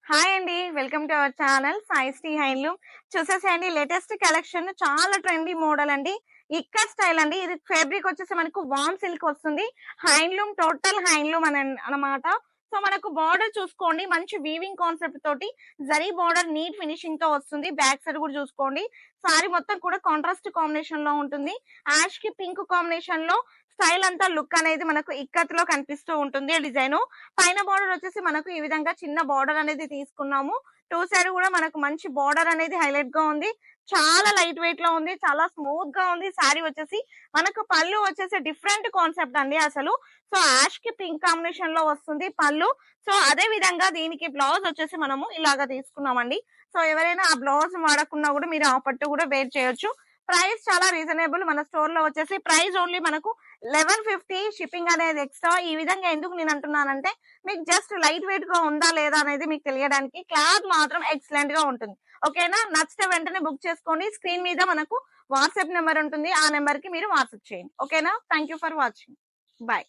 Hi అండి. Welcome to our channel Saisri handloom. చూసేసేయండి latest collection చాలా ట్రెండీ మోడల్ అండి. ఇక్కత్ స్టైల్ అండి. ఇది ఫ్యాబ్రిక్ వచ్చేసి మనకు వామ్ సిల్క్ వస్తుంది. హ్యాండ్లూమ్ టోటల్ హ్యాండ్లూమ్ అన్నమాట. సో మనకు బార్డర్ చూసుకోండి మంచి వీవింగ్ కాన్సెప్ట్ తోటి జరీ బార్డర్ నీట్ ఫినిషింగ్ తో వస్తుంది. బ్యాక్ సైడ్ కూడా చూసుకోండి. సారీ మొత్తం కూడా కాంట్రాస్ట్ కాంబినేషన్ లో ఉంటుంది. యాష్ కి పింక్ కాంబినేషన్ లో స్టైల్ అంతా లుక్ అనేది మనకు ఇక్కత్ లో కనిపిస్తూ ఉంటుంది. డిజైన్ పైన బార్డర్ వచ్చేసి మనకు ఈ విధంగా చిన్న బార్డర్ అనేది తీసుకున్నాము. టూ సైడ్ కూడా మనకు మంచి బార్డర్ అనేది హైలైట్ గా ఉంది. చాలా లైట్ వెయిట్ లో ఉంది. చాలా స్మూత్ గా ఉంది. శారీ వచ్చేసి మనకు పళ్ళు వచ్చేసి డిఫరెంట్ కాన్సెప్ట్ అండి అసలు. సో యాష్ కి పింక్ కాంబినేషన్ లో వస్తుంది పళ్ళు. సో అదే విధంగా దీనికి బ్లౌజ్ వచ్చేసి మనము ఇలాగా తీసుకున్నామండి. సో ఎవరైనా ఆ బ్లౌజ్ వాడకున్నా కూడా మీరు ఆ పట్టు కూడా వేర్ చేయొచ్చు. ప్రైస్ చాలా రీజనబుల్. మన స్టోర్ లో వచ్చేసి ప్రైస్ ఓన్లీ మనకు 1150. షిప్పింగ్ అనేది ఎక్స్ట్రా. ఈ విధంగా ఎందుకు నేను అంటున్నానంటే మీకు జస్ట్ లైట్ వెయిట్ గా ఉందా లేదా అనేది మీకు తెలియడానికి. క్లాత్ మాత్రం ఎక్సలెంట్ గా ఉంటుంది. ఓకేనా? నచ్చితే వెంటనే బుక్ చేసుకోండి. స్క్రీన్ మీద మనకు వాట్సాప్ నెంబర్ ఉంటుంది. ఆ నెంబర్ కి మీరు వాట్సాప్ చేయండి. ఓకేనా? Thank for watching. బాయ్.